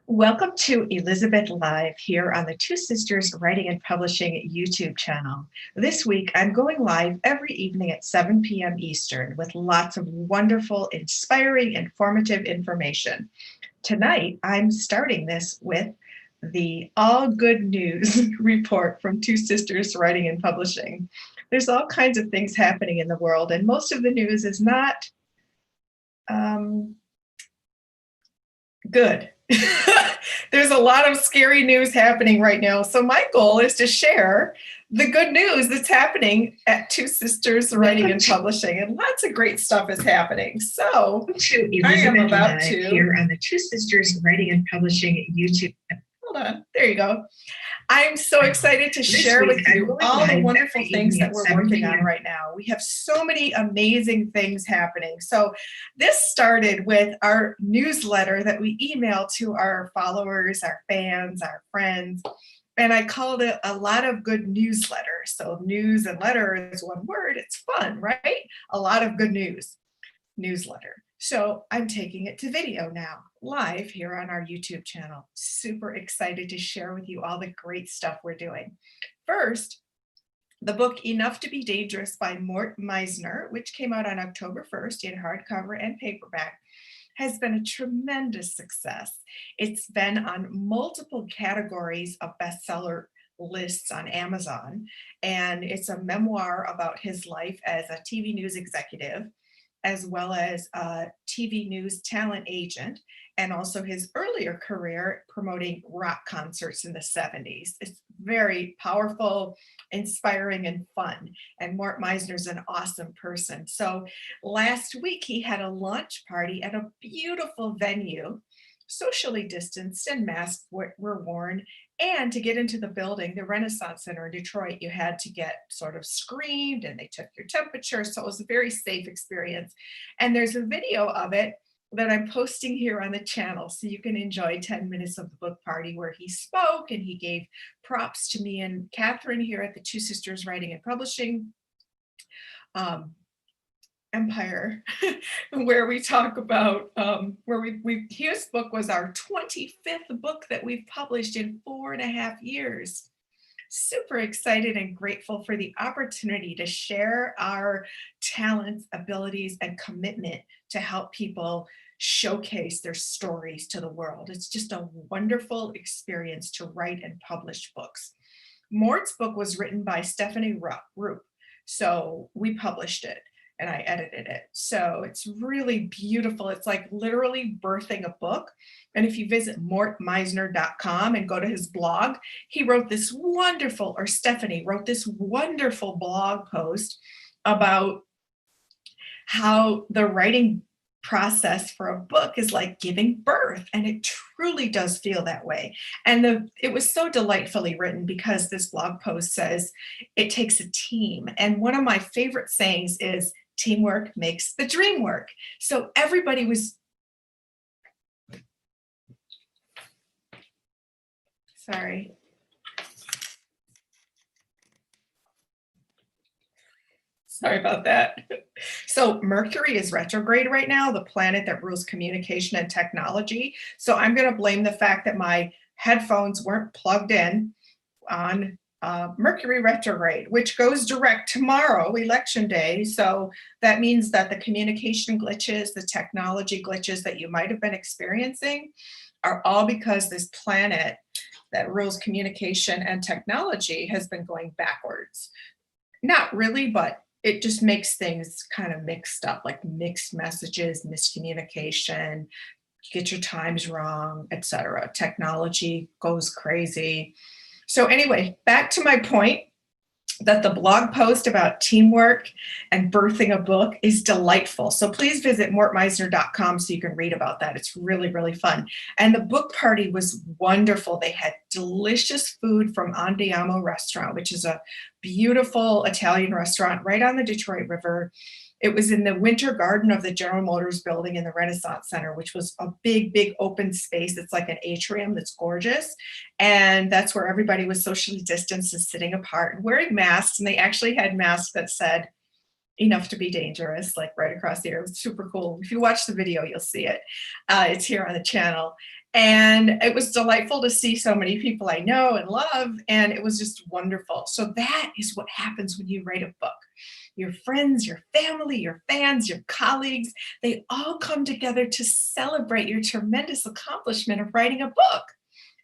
Welcome to Elizabeth Live here on the Two Sisters Writing and Publishing YouTube channel. This week, I'm going live every evening at 7 p.m. Eastern with lots of wonderful, inspiring, informative information. Tonight, I'm starting this with the All Good News report from Two Sisters Writing and Publishing. There's all kinds of things happening in the world, and most of the news is not good. There's a lot of scary news happening right now. So my goal is to share the good news that's happening at Two Sisters Writing and Publishing, and lots of great stuff is happening. So I am about to here on the Two Sisters Writing and Publishing YouTube. Hold on, there you go. I'm so excited to share with you all the wonderful things that we're working on right now. We have so many amazing things happening. So this started with our newsletter that we email to our followers, our fans, our friends, and I called it a lot of good newsletter. So news and letter is one word. It's fun, right? A lot of good news, newsletter. So I'm taking it to video now, live here on our YouTube channel. Super excited to share with you all the great stuff we're doing. First, the book Enough to Be Dangerous by Mort Meisner, which came out on October 1st in hardcover and paperback, has been a tremendous success. It's been on multiple categories of bestseller lists on Amazon, and it's a memoir about his life as a TV news executive, as well as a TV news talent agent, and also his earlier career promoting rock concerts in the 70s. It's very powerful, inspiring, and fun. And Mort Meisner's an awesome person. So last week he had a launch party at a beautiful venue, socially distanced and masks were worn. And to get into the building, the Renaissance Center in Detroit, you had to get sort of screened and they took your temperature. So it was a very safe experience. And there's a video of it that I'm posting here on the channel so you can enjoy 10 minutes of the book party where he spoke and he gave props to me and Catherine here at the Two Sisters Writing and Publishing Empire, where we talk about his book was our 25th book that we've published in 4.5 years. Super excited and grateful for the opportunity to share our talents, abilities, and commitment to help people showcase their stories to the world. It's just a wonderful experience to write and publish books. Mort's book was written by Stephanie Roop, so we published it and I edited it. So it's really beautiful. It's like literally birthing a book. And if you visit mortmeisner.com and go to his blog, he wrote this wonderful, or Stephanie wrote this wonderful blog post about how the writing process for a book is like giving birth, and it truly does feel that way. And it was so delightfully written because this blog post says it takes a team. And one of my favorite sayings is, teamwork makes the dream work. So everybody was, sorry. Sorry about that. So Mercury is retrograde right now, the planet that rules communication and technology. So I'm going to blame the fact that my headphones weren't plugged in on Mercury retrograde, which goes direct tomorrow, election day. So that means that the communication glitches, the technology glitches that you might have been experiencing are all because this planet that rules communication and technology has been going backwards. Not really, but it just makes things kind of mixed up, like mixed messages, miscommunication, you get your times wrong, etc. Technology goes crazy. So anyway, back to my point that the blog post about teamwork and birthing a book is delightful. So please visit mortmeisner.com so you can read about that. It's really, really fun. And the book party was wonderful. They had delicious food from Andiamo Restaurant, which is a beautiful Italian restaurant right on the Detroit River. It was in the winter garden of the General Motors building in the Renaissance Center, which was a big, big open space. It's like an atrium that's gorgeous. And that's where everybody was socially distanced and sitting apart and wearing masks. And they actually had masks that said, enough to be dangerous, like right across the air. It was super cool. If you watch the video, you'll see it. It's here on the channel. And it was delightful to see so many people I know and love, and it was just wonderful. So that is what happens when you write a book. Your friends, your family, your fans, your colleagues, they all come together to celebrate your tremendous accomplishment of writing a book.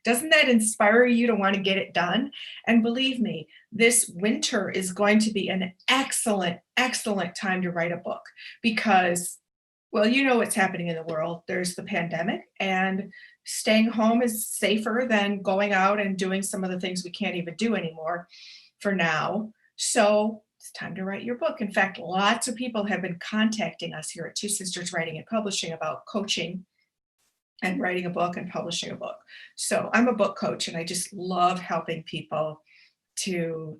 Doesn't that inspire you to want to get it done? And believe me, this winter is going to be an excellent, excellent time to write a book because, well, you know what's happening in the world. There's the pandemic, and staying home is safer than going out and doing some of the things we can't even do anymore for now. So it's time to write your book. In fact, lots of people have been contacting us here at Two Sisters Writing and Publishing about coaching and writing a book and publishing a book. So I'm a book coach, and I just love helping people to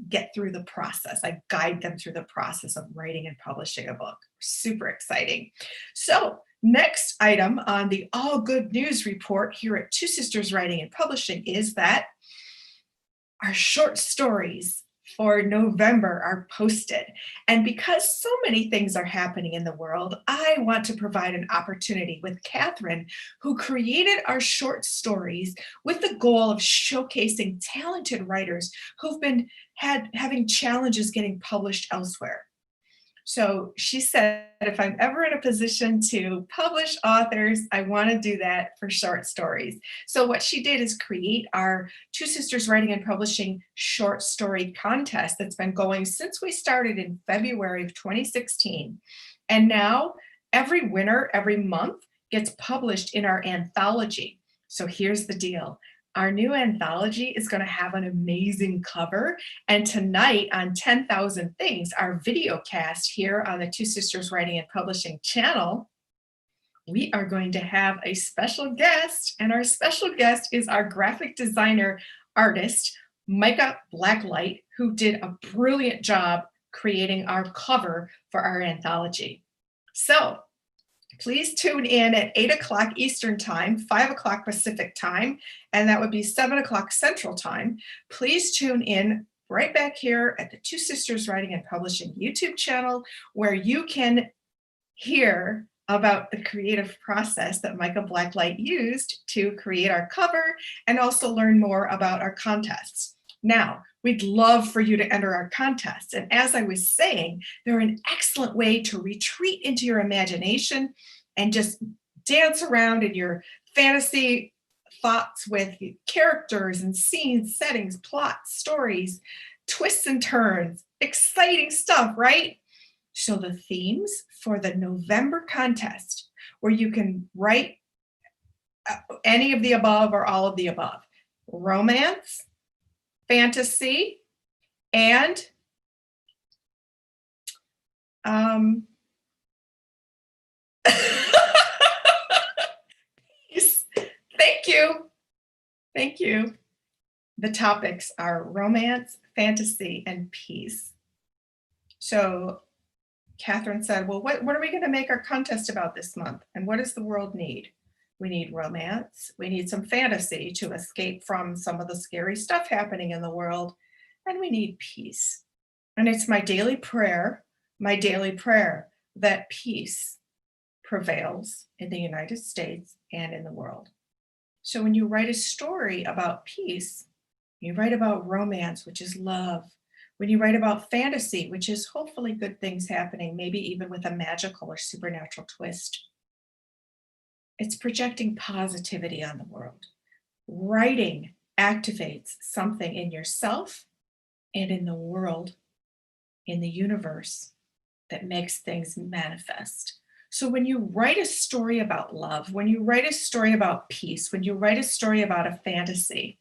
get through the process. I guide them through the process of writing and publishing a book. Super exciting. So next item on the All Good News report here at Two Sisters Writing and Publishing is that our short stories for November are posted. And because so many things are happening in the world, I want to provide an opportunity with Catherine, who created our short stories with the goal of showcasing talented writers who've been having challenges getting published elsewhere. So she said, if I'm ever in a position to publish authors, I want to do that for short stories. So what she did is create our Two Sisters Writing and Publishing short story contest that's been going since we started in February of 2016. And now every winner every month gets published in our anthology. So here's the deal. Our new anthology is going to have an amazing cover. And tonight on 10,000 Things, our video cast here on the Two Sisters Writing and Publishing channel, we are going to have a special guest. And our special guest is our graphic designer artist, Micah Blacklight, who did a brilliant job creating our cover for our anthology. So please tune in at 8 o'clock Eastern Time, 5 o'clock Pacific Time, and that would be 7 o'clock Central Time. Please tune in right back here at the Two Sisters Writing and Publishing YouTube channel, where you can hear about the creative process that Micah Blacklight used to create our cover and also learn more about our contests. Now, we'd love for you to enter our contests. And as I was saying, they're an excellent way to retreat into your imagination and just dance around in your fantasy thoughts with characters and scenes, settings, plots, stories, twists and turns, exciting stuff, right? So the themes for the November contest, where you can write any of the above or all of the above: romance, fantasy, and peace. Thank you. Thank you. The topics are romance, fantasy, and peace. So Catherine said, well, what are we going to make our contest about this month? And what does the world need? We need romance. We need some fantasy to escape from some of the scary stuff happening in the world. And we need peace. And it's my daily prayer, that peace prevails in the United States and in the world. So when you write a story about peace, you write about romance, which is love. When you write about fantasy, which is hopefully good things happening, maybe even with a magical or supernatural twist, it's projecting positivity on the world. Writing activates something in yourself and in the world, in the universe, that makes things manifest. So when you write a story about love, when you write a story about peace, when you write a story about a fantasy,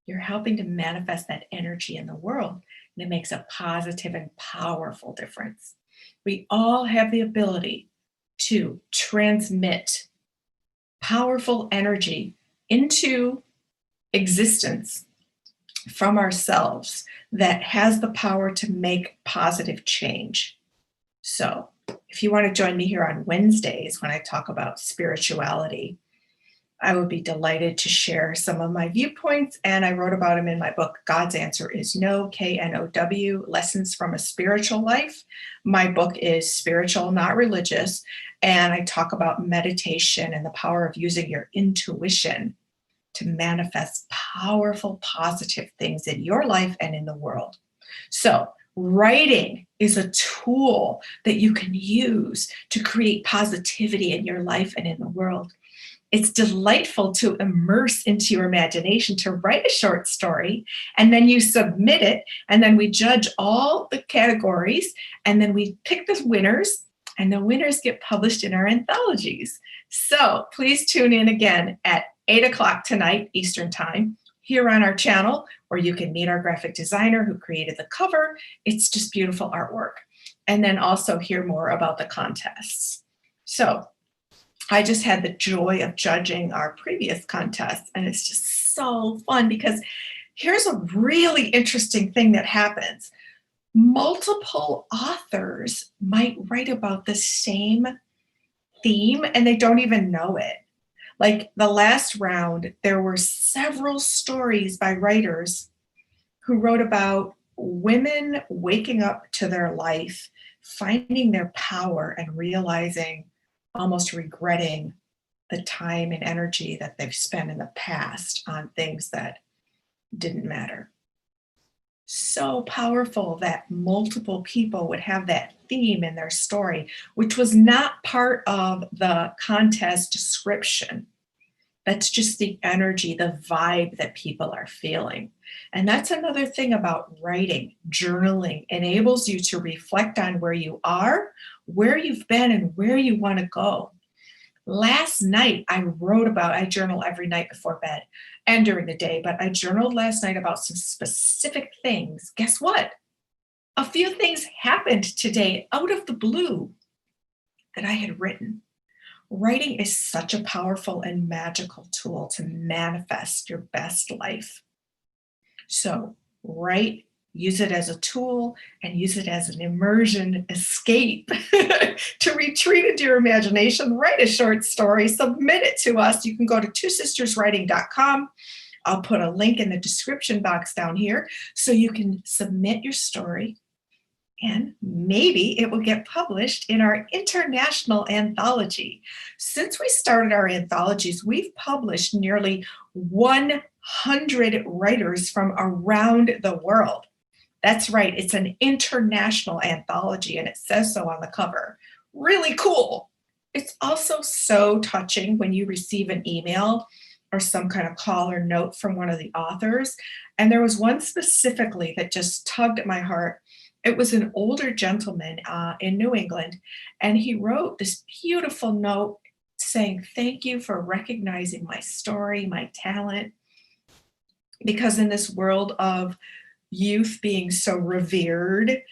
you're helping to manifest that energy in the world. And it makes a positive and powerful difference. We all have the ability to transmit powerful energy into existence from ourselves that has the power to make positive change. So if you want to join me here on Wednesdays when I talk about spirituality, I would be delighted to share some of my viewpoints, and I wrote about them in my book, God's Answer is No, KNOW, Lessons from a Spiritual Life. My book is spiritual, not religious, and I talk about meditation and the power of using your intuition to manifest powerful, positive things in your life and in the world. So, writing is a tool that you can use to create positivity in your life and in the world. It's delightful to immerse into your imagination to write a short story, and then you submit it, and then we judge all the categories, and then we pick the winners, and the winners get published in our anthologies. So please tune in again at 8 o'clock tonight Eastern Time here on our channel, where you can meet our graphic designer who created the cover. It's just beautiful artwork. And then also hear more about the contests. So I just had the joy of judging our previous contest, and it's just so fun because here's a really interesting thing that happens. Multiple authors might write about the same theme and they don't even know it. Like the last round, there were several stories by writers who wrote about women waking up to their life, finding their power, and realizing, almost regretting the time and energy that they've spent in the past on things that didn't matter. So powerful that multiple people would have that theme in their story, which was not part of the contest description. That's just the energy, the vibe that people are feeling. And that's another thing about writing. Journaling enables you to reflect on where you are, where you've been, and where you want to go. Last night, I journal every night before bed and during the day, but I journaled last night about some specific things. Guess what? A few things happened today out of the blue that I had written. Writing is such a powerful and magical tool to manifest your best life. So write, use it as a tool, and use it as an immersion escape to retreat into your imagination. Write a short story, submit it to us. You can go to twosisterswriting.com. I'll put a link in the description box down here so you can submit your story, and maybe it will get published in our international anthology. Since we started our anthologies, we've published nearly 100 writers from around the world. That's right, it's an international anthology, and it says so on the cover. Really cool. It's also so touching when you receive an email or some kind of call or note from one of the authors. And there was one specifically that just tugged at my heart. It was an older gentleman in New England, and he wrote this beautiful note saying, "Thank you for recognizing my story, my talent." Because in this world of youth being so revered,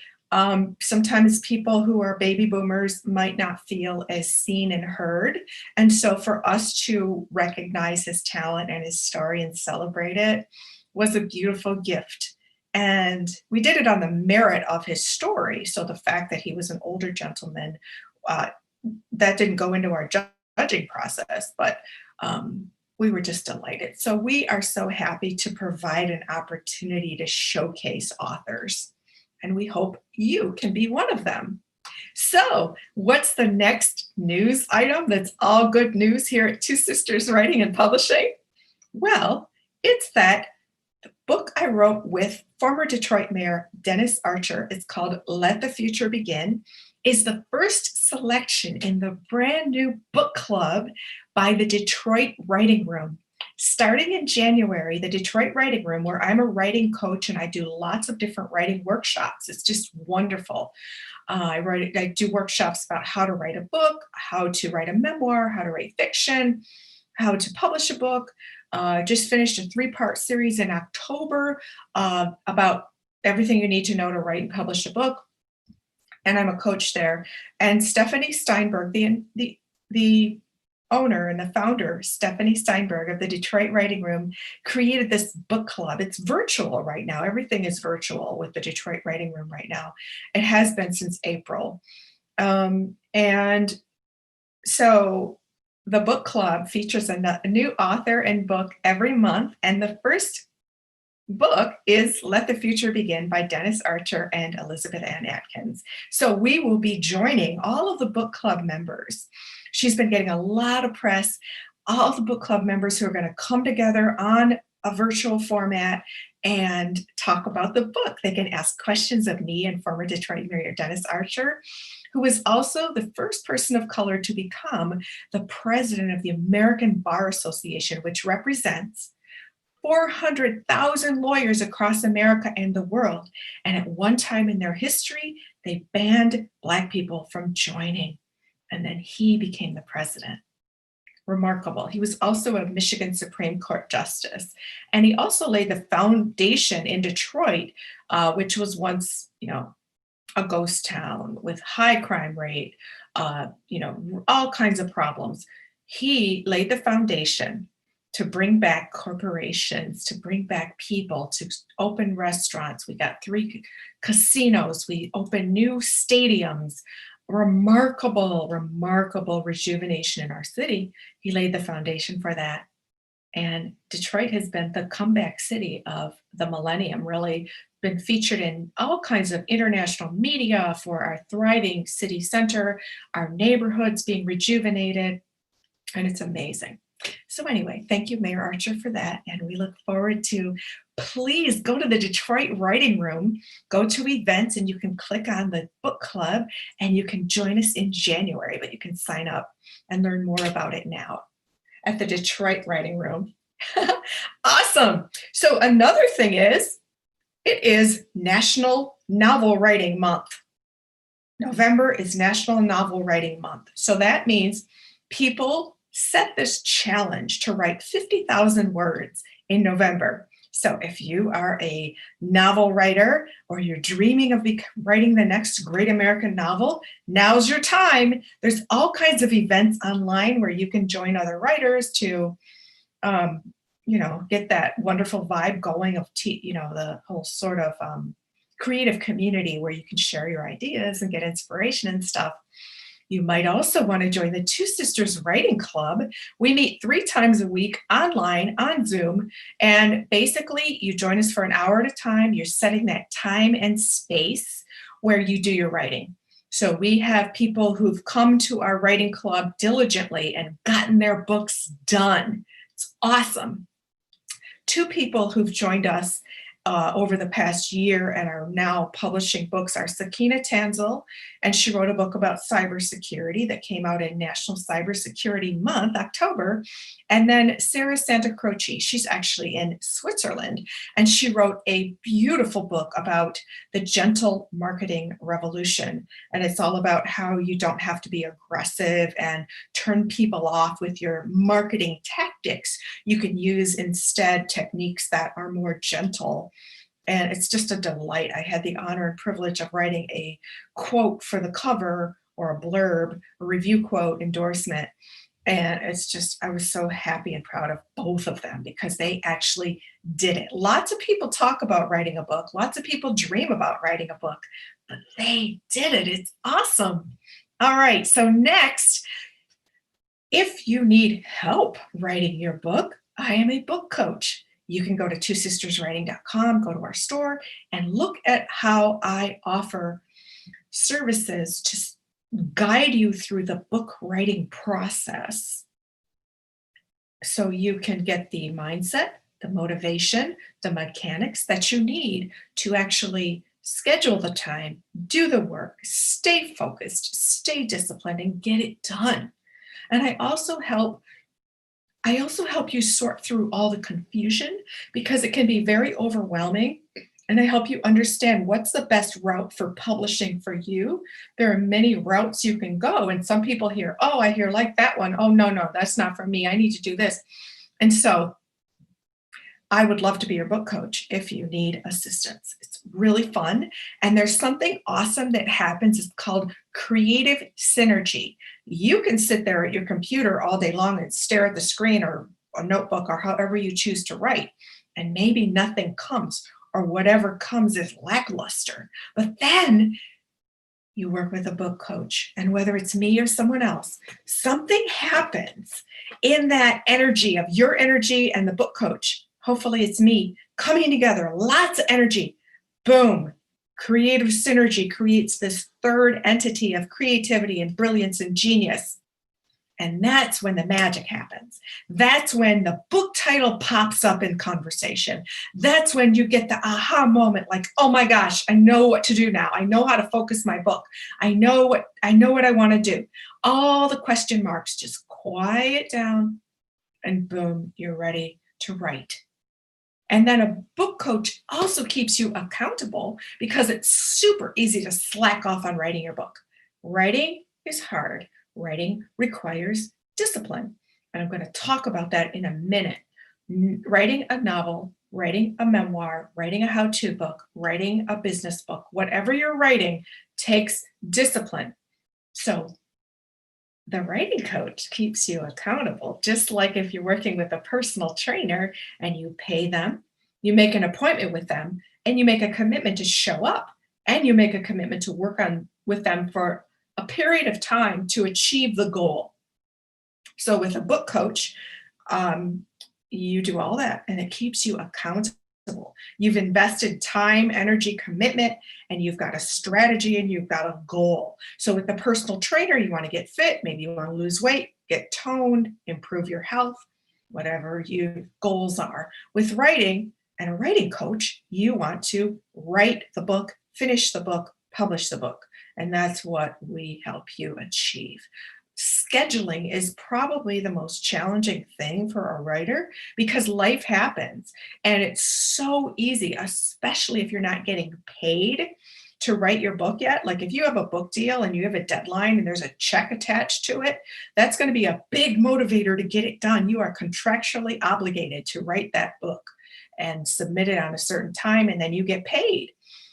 sometimes people who are baby boomers might not feel as seen and heard. And so for us to recognize his talent and his story and celebrate it was a beautiful gift. And we did it on the merit of his story. So the fact that he was an older gentleman, that didn't go into our judging process, but we were just delighted. So we are so happy to provide an opportunity to showcase authors, and we hope you can be one of them. So what's the next news item that's all good news here at Two Sisters Writing and Publishing? Well, it's that the book I wrote with former Detroit Mayor Dennis Archer, it's called Let the Future Begin, is the first selection in the brand new book club by the Detroit Writing Room. Starting in January, the Detroit Writing Room, where I'm a writing coach and I do lots of different writing workshops. It's just wonderful. I do workshops about how to write a book, how to write a memoir, how to write fiction, how to publish a book. Just finished a 3-part series in October about everything you need to know to write and publish a book. And I'm a coach there. And Stephanie Steinberg, the owner and the founder, Stephanie Steinberg of the Detroit Writing Room, created this book club. It's virtual right now. Everything is virtual with the Detroit Writing Room right now. It has been since April. And so The book club features a new author and book every month, and the first book is Let the Future Begin by Dennis Archer and Elizabeth Ann Atkins. So we will be joining all of the book club members. She's been getting a lot of press, all the book club members who are going to come together on a virtual format and talk about the book. They can ask questions of me and former Detroit Mayor Dennis Archer, who is also the first person of color to become the president of the American Bar Association, which represents 400,000 lawyers across America and the world. And at one time in their history, they banned Black people from joining. And then he became the president. Remarkable. He was also a Michigan Supreme Court justice. And he also laid the foundation in Detroit, which was once, a ghost town with high crime rate, all kinds of problems. He laid the foundation to bring back corporations, to bring back people, to open restaurants. We got 3 casinos. We opened new stadiums. Remarkable, remarkable rejuvenation in our city. He laid the foundation for that. And Detroit has been the comeback city of the millennium, really been featured in all kinds of international media for our thriving city center, our neighborhoods being rejuvenated, and it's amazing. So anyway, thank you, Mayor Archer, for that. And we look forward to, please go to the Detroit Writing Room, go to events, and you can click on the book club and you can join us in January, but you can sign up and learn more about it now at the Detroit Writing Room. Awesome. So another thing is, it is National Novel Writing Month. November is National Novel Writing Month. So that means people set this challenge to write 50,000 words in November. So if you are a novel writer or you're dreaming of writing the next great American novel, now's your time. There's all kinds of events online where you can join other writers to, get that wonderful vibe going of, the whole sort of creative community where you can share your ideas and get inspiration and stuff. You might also want to join the Two Sisters Writing Club. We meet 3 times a week online on Zoom, and basically you join us for an hour at a time. You're setting that time and space where you do your writing. So we have people who've come to our writing club diligently and gotten their books done. It's awesome. 2 people who've joined us over the past year and are now publishing books are Sakina Tanzel, and she wrote a book about cybersecurity that came out in National Cybersecurity Month, October. And then Sarah Santa Croce, she's actually in Switzerland, and she wrote a beautiful book about the gentle marketing revolution. And it's all about how you don't have to be aggressive and turn people off with your marketing tactics. You can use instead techniques that are more gentle. And it's just a delight. I had the honor and privilege of writing a quote for the cover, or a blurb, a review quote endorsement. And it's just, I was so happy and proud of both of them because they actually did it. Lots of people talk about writing a book. Lots of people dream about writing a book, but they did it. It's awesome. All right. So next, if you need help writing your book, I am a book coach. You can go to twosisterswriting.com, go to our store, and look at how I offer services to guide you through the book writing process so you can get the mindset, the motivation, the mechanics that you need to actually schedule the time, do the work, stay focused, stay disciplined, and get it done. And I also help you sort through all the confusion because it can be very overwhelming. And I help you understand what's the best route for publishing for you. There are many routes you can go. And some people hear, oh, I hear like that one. Oh, no, that's not for me. I need to do this. And so I would love to be your book coach if you need assistance. It's really fun. And there's something awesome that happens. It's called creative synergy. You can sit there at your computer all day long and stare at the screen or a notebook or however you choose to write, and maybe nothing comes, or whatever comes is lackluster. But then you work with a book coach, and whether it's me or someone else, something happens in that energy of your energy and the book coach. Hopefully it's me coming together, lots of energy. Boom. Creative synergy creates this third entity of creativity and brilliance and genius. And that's when the magic happens. That's when the book title pops up in conversation. That's when you get the aha moment, like, oh my gosh, I know what to do now. I know how to focus my book. I know what I want to do. All the question marks just quiet down, and boom, you're ready to write. And then a book coach also keeps you accountable because it's super easy to slack off on writing your book. Writing is hard. Writing requires discipline. And I'm going to talk about that in a minute. Writing a novel, writing a memoir, writing a how-to book, writing a business book, whatever you're writing takes discipline. So the writing coach keeps you accountable, just like if you're working with a personal trainer and you pay them, you make an appointment with them, and you make a commitment to show up, and you make a commitment to work on with them for a period of time to achieve the goal. So with a book coach, you do all that, and it keeps you accountable. You've invested time, energy, commitment, and you've got a strategy and you've got a goal. So with the personal trainer, you want to get fit, maybe you want to lose weight, get toned, improve your health, whatever your goals are. With writing and a writing coach, you want to write the book, finish the book, publish the book. And that's what we help you achieve. Scheduling is probably the most challenging thing for a writer because life happens and it's so easy, especially if you're not getting paid to write your book yet. Like if you have a book deal and you have a deadline and there's a check attached to it, that's going to be a big motivator to get it done. You are contractually obligated to write that book and submit it on a certain time, and then you get paid.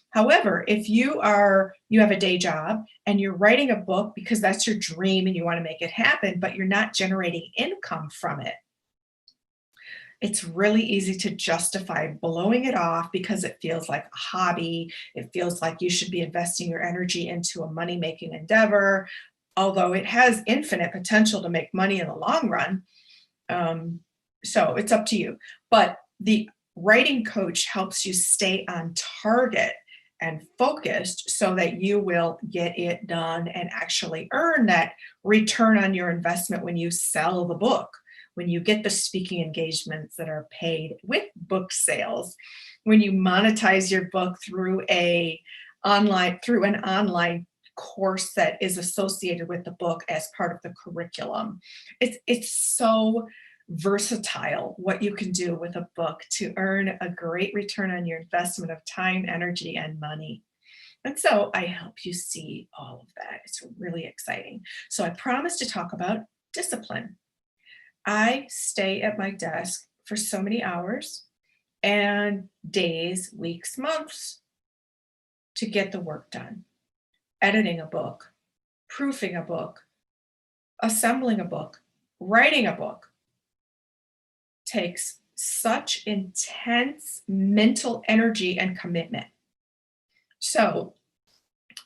However, if you have a day job and you're writing a book because that's your dream and you want to make it happen, but you're not generating income from it, it's really easy to justify blowing it off because it feels like a hobby. It feels like you should be investing your energy into a money-making endeavor, although it has infinite potential to make money in the long run. So it's up to you. But the writing coach helps you stay on target and focused so that you will get it done and actually earn that return on your investment when you sell the book, when you get the speaking engagements that are paid with book sales, when you monetize your book through an online course that is associated with the book as part of the curriculum. It's so versatile what you can do with a book to earn a great return on your investment of time, energy, and money. And so I help you see all of that. It's really exciting. So I promised to talk about discipline. I stay at my desk for so many hours and days, weeks, months to get the work done. Editing a book, proofing a book, assembling a book, writing a book takes such intense mental energy and commitment. So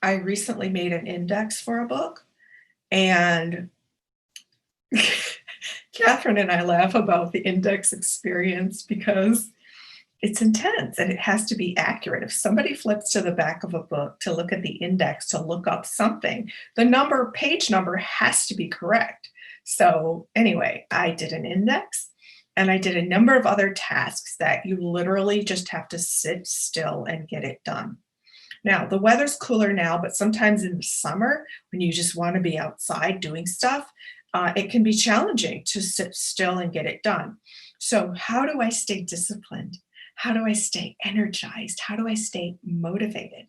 I recently made an index for a book, and Catherine and I laugh about the index experience because it's intense and it has to be accurate. If somebody flips to the back of a book to look at the index to look up something, the page number has to be correct. So anyway, I did an index and I did a number of other tasks that you literally just have to sit still and get it done. Now, the weather's cooler now, but sometimes in the summer, when you just want to be outside doing stuff, it can be challenging to sit still and get it done. So how do I stay disciplined? How do I stay energized? How do I stay motivated?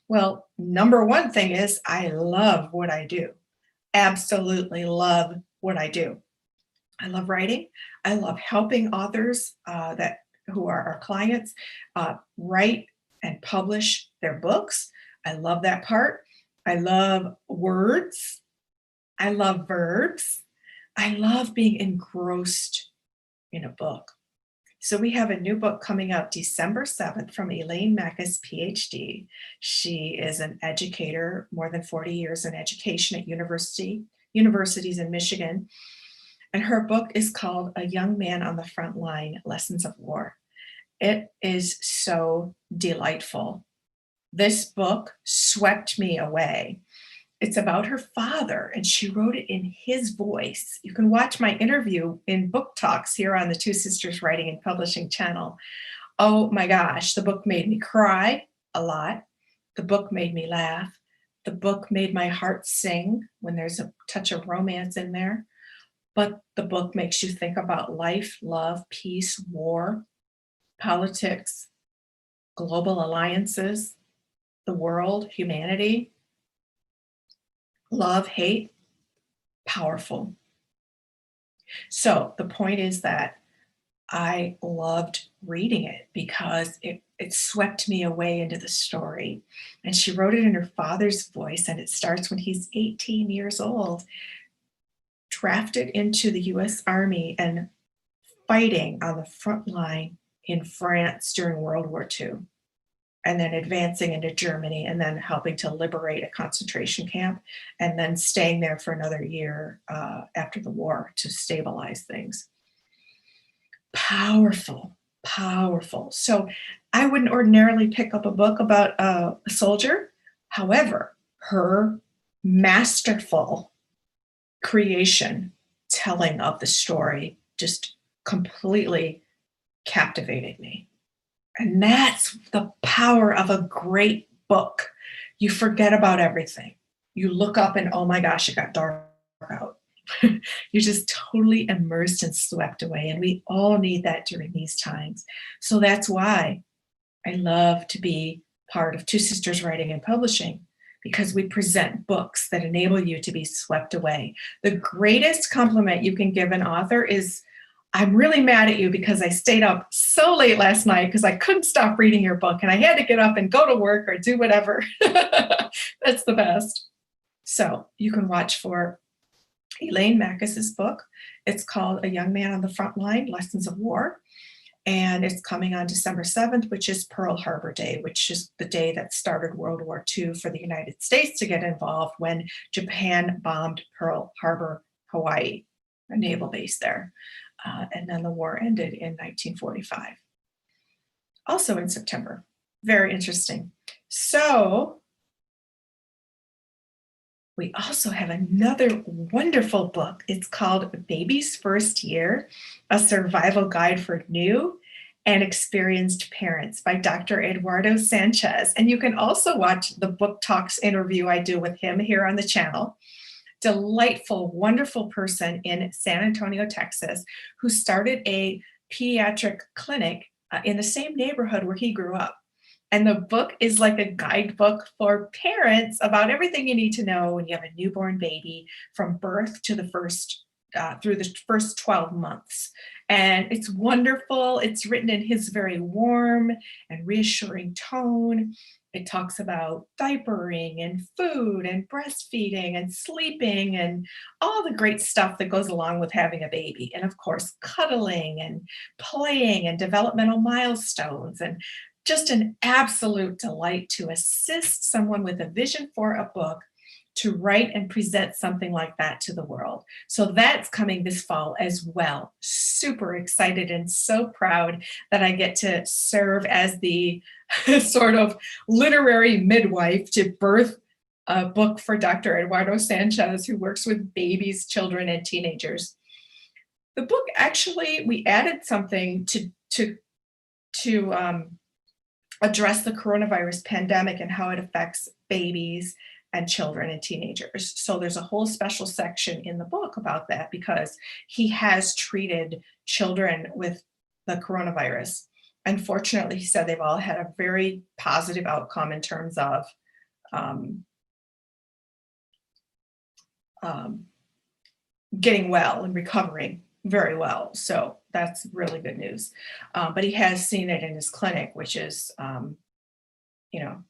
Well, number one thing is I love what I do. Absolutely love what I do. I love writing. I love helping authors who are our clients write and publish their books. I love that part. I love words. I love verbs. I love being engrossed in a book. So we have a new book coming out December 7th from Elaine Mackes, PhD. She is an educator, more than 40 years in education at universities in Michigan. And her book is called A Young Man on the Front Line, Lessons of War. It is so delightful. This book swept me away. It's about her father, and she wrote it in his voice. You can watch my interview in Book Talks here on the Two Sisters Writing and Publishing channel. Oh my gosh, the book made me cry a lot. The book made me laugh. The book made my heart sing when there's a touch of romance in there. But the book makes you think about life, love, peace, war, politics, global alliances, the world, humanity, love, hate, powerful. So the point is that I loved reading it because it swept me away into the story. And she wrote it in her father's voice, and it starts when he's 18 years old, drafted into the US Army and fighting on the front line in France during World War II, and then advancing into Germany, and then helping to liberate a concentration camp, and then staying there for another year after the war to stabilize things. Powerful, powerful. So I wouldn't ordinarily pick up a book about a soldier. However, her masterful creation, telling of the story, just completely captivated me. And that's the power of a great book. You forget about everything. You look up and, oh my gosh, it got dark out. You're just totally immersed and swept away. And we all need that during these times. So that's why I love to be part of Two Sisters Writing and Publishing, because we present books that enable you to be swept away. The greatest compliment you can give an author is, I'm really mad at you because I stayed up so late last night because I couldn't stop reading your book and I had to get up and go to work or do whatever. That's the best. So you can watch for Elaine Mackes' book. It's called A Young Man on the Front Line, Lessons of War. And it's coming on December 7th, which is Pearl Harbor Day, which is the day that started World War II for the United States to get involved when Japan bombed Pearl Harbor, Hawaii, a naval base there. And then the war ended in 1945. Also in September. Very interesting. So we also have another wonderful book. It's called Baby's First Year, A Survival Guide for New and Experienced Parents by Dr. Eduardo Sanchez. And you can also watch the Book Talks interview I do with him here on the channel. Delightful, wonderful person in San Antonio, Texas, who started a pediatric clinic in the same neighborhood where he grew up. And the book is like a guidebook for parents about everything you need to know when you have a newborn baby from birth to the first, through the first 12 months. And it's wonderful. It's written in his very warm and reassuring tone. It talks about diapering and food and breastfeeding and sleeping and all the great stuff that goes along with having a baby. And of course, cuddling and playing and developmental milestones, and just an absolute delight to assist someone with a vision for a book to write and present something like that to the world. So that's coming this fall as well. Super excited and so proud that I get to serve as the sort of literary midwife to birth a book for Dr. Eduardo Sanchez, who works with babies, children, and teenagers. The book, actually, we added something to address the coronavirus pandemic and how it affects babies and children and teenagers. So there's a whole special section in the book about that, because he has treated children with the coronavirus. Unfortunately, he said they've all had a very positive outcome in terms of getting well and recovering very well. So that's really good news. But he has seen it in his clinic, which is, you know,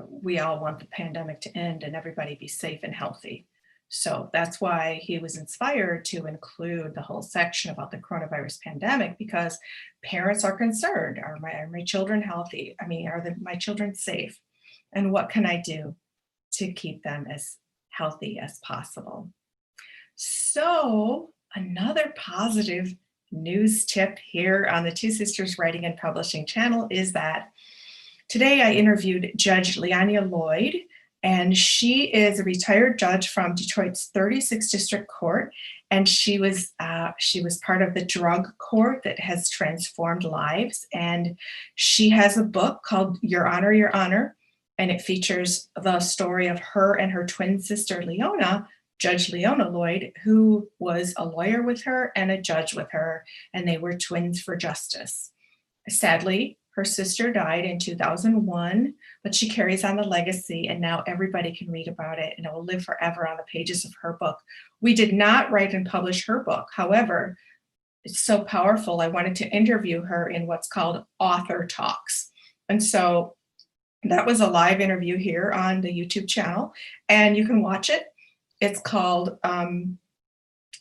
we all want the pandemic to end and everybody be safe and healthy. So that's why he was inspired to include the whole section about the coronavirus pandemic, because parents are concerned. Are my children healthy? I mean, my children safe? And what can I do to keep them as healthy as possible? So, another positive news tip here on the Two Sisters Writing and Publishing channel is that today I interviewed Judge Leonia Lloyd, and she is a retired judge from Detroit's 36th District Court, and she was part of the drug court that has transformed lives. And she has a book called Your Honor, Your Honor, and it features the story of her and her twin sister Leona, Judge Leona Lloyd, who was a lawyer with her and a judge with her, and they were twins for justice. Sadly, her sister died in 2001, but she carries on the legacy, and now everybody can read about it, and it will live forever on the pages of her book. We did not write and publish her book. However, it's so powerful, I wanted to interview her in what's called Author Talks. And so that was a live interview here on the YouTube channel, and you can watch it. It's called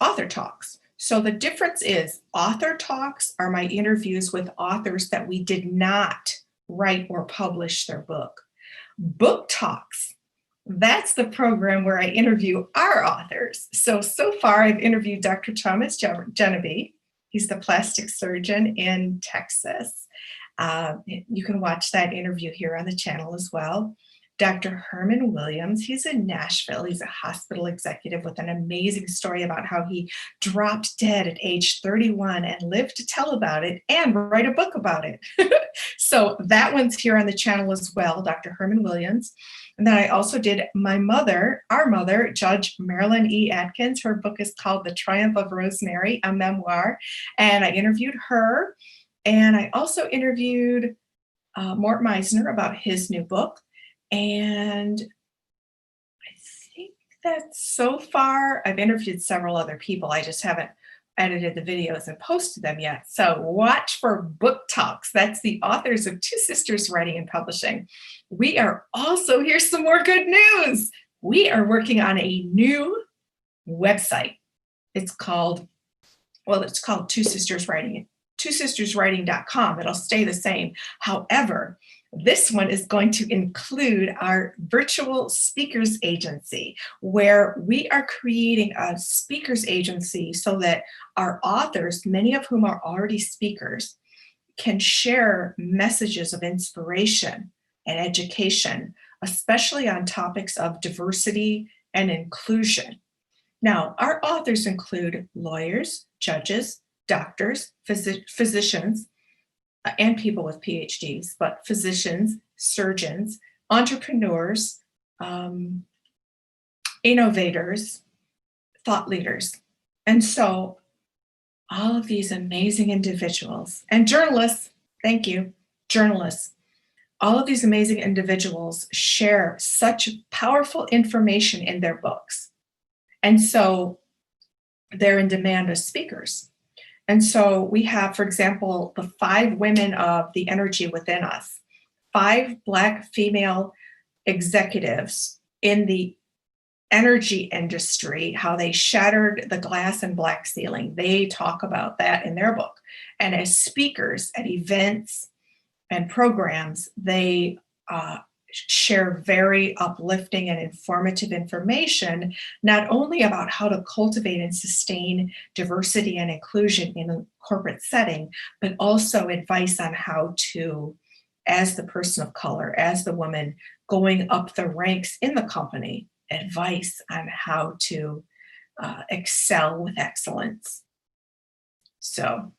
Author Talks. So the difference is Author Talks are my interviews with authors that we did not write or publish their book. Book Talks, that's the program where I interview our authors. So far I've interviewed Dr. Thomas Genevieve. He's the plastic surgeon in Texas. You can watch that interview here on the channel as well. Dr. Herman Williams, he's in Nashville. He's a hospital executive with an amazing story about how he dropped dead at age 31 and lived to tell about it and write a book about it. So that one's here on the channel as well, Dr. Herman Williams. And then I also did our mother, Judge Marilyn E. Atkins. Her book is called The Triumph of Rosemary, a memoir. And I interviewed her. And I also interviewed Mort Meisner about his new book. And I think that so far I've interviewed several other people. I just haven't edited the videos and posted them yet. So watch for Book Talks. That's the authors of Two Sisters Writing and Publishing. We are also, here's some more good news. We are working on a new website. It's called Two Sisters Writing, twosisterswriting.com. It'll stay the same. However, this one is going to include our virtual speakers agency, where we are creating a speakers agency so that our authors, many of whom are already speakers, can share messages of inspiration and education, especially on topics of diversity and inclusion. Now, our authors include lawyers, judges, doctors, physicians, and people with PhDs, but physicians, surgeons, entrepreneurs, innovators, thought leaders. And so all of these amazing individuals and journalists, thank you, journalists, all of these amazing individuals share such powerful information in their books. And so they're in demand as speakers. And so we have, for example, the 5 women of the energy within us, 5 Black female executives in the energy industry, how they shattered the glass and black ceiling. They talk about that in their book. And as speakers at events and programs, they share very uplifting and informative information, not only about how to cultivate and sustain diversity and inclusion in a corporate setting, but also advice on how to, as the person of color, as the woman going up the ranks in the company, advice on how to excel with excellence. So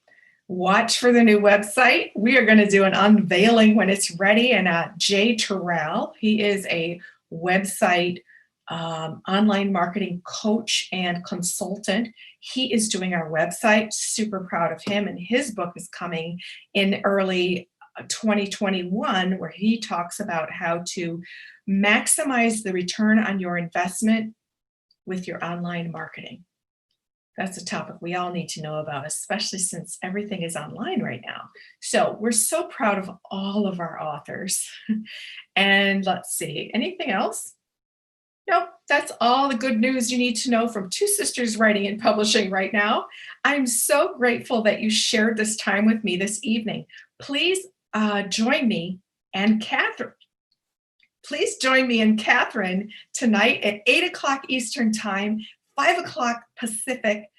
watch for the new website. We are going to do an unveiling when it's ready. And Jay Terrell, he is a website online marketing coach and consultant. He is doing our website. Super proud of him. And his book is coming in early 2021, where he talks about how to maximize the return on your investment with your online marketing. That's a topic we all need to know about, especially since everything is online right now. So we're so proud of all of our authors. And let's see, anything else? Nope, That's all the good news you need to know from Two Sisters Writing and Publishing right now. I'm so grateful that you shared this time with me this evening. Please join me and Catherine. Please join me and Catherine tonight at 8 o'clock Eastern Time, 5 o'clock Pacific,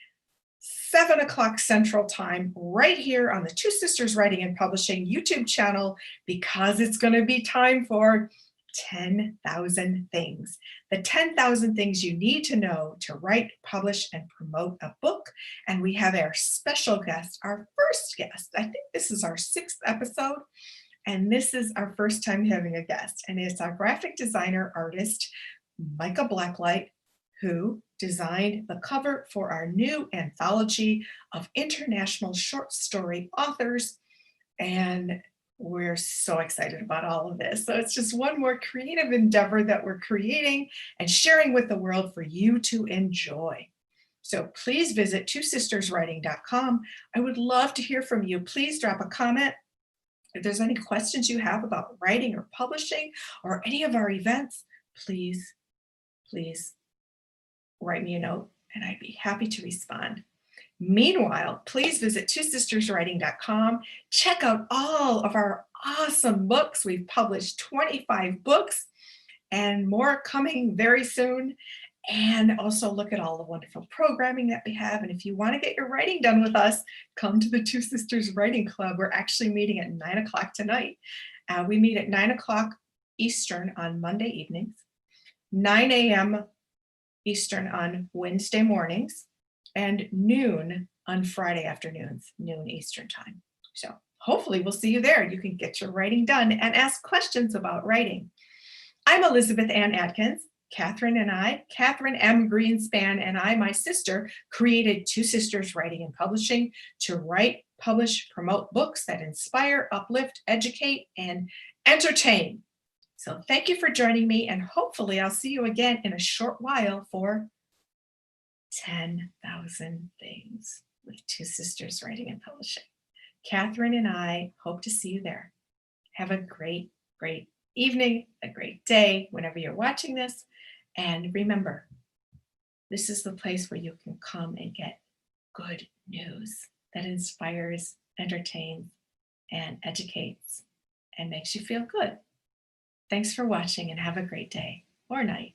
7 o'clock Central Time, right here on the Two Sisters Writing and Publishing YouTube channel, because it's going to be time for 10,000 things. The 10,000 things you need to know to write, publish, and promote a book. And we have our special guest, our first guest. I think this is our 6th episode. And this is our first time having a guest. And it's our graphic designer artist, Micah Blacklight, who designed the cover for our new anthology of international short story authors. And we're so excited about all of this. So it's just one more creative endeavor that we're creating and sharing with the world for you to enjoy. So please visit twosisterswriting.com. I would love to hear from you. Please drop a comment. If there's any questions you have about writing or publishing or any of our events, please write me a note and I'd be happy to respond. Meanwhile, please visit twosisterswriting.com. Check out all of our awesome books. We've published 25 books and more coming very soon. And also look at all the wonderful programming that we have. And if you want to get your writing done with us, come to the Two Sisters Writing Club. We're actually meeting at 9 o'clock tonight. We meet at 9 o'clock Eastern on Monday evenings, 9 a.m. Eastern on Wednesday mornings, and noon on Friday afternoons, noon Eastern time. So hopefully we'll see you there. You can get your writing done and ask questions about writing. I'm Elizabeth Ann Atkins. Catherine M. Greenspan, and I, my sister, created Two Sisters Writing and Publishing to write, publish, promote books that inspire, uplift, educate, and entertain. So thank you for joining me, and hopefully I'll see you again in a short while for 10,000 things with Two Sisters Writing and Publishing. Catherine and I hope to see you there. Have a great, great evening, a great day whenever you're watching this. And remember, this is the place where you can come and get good news that inspires, entertains, and educates and makes you feel good. Thanks for watching and have a great day or night.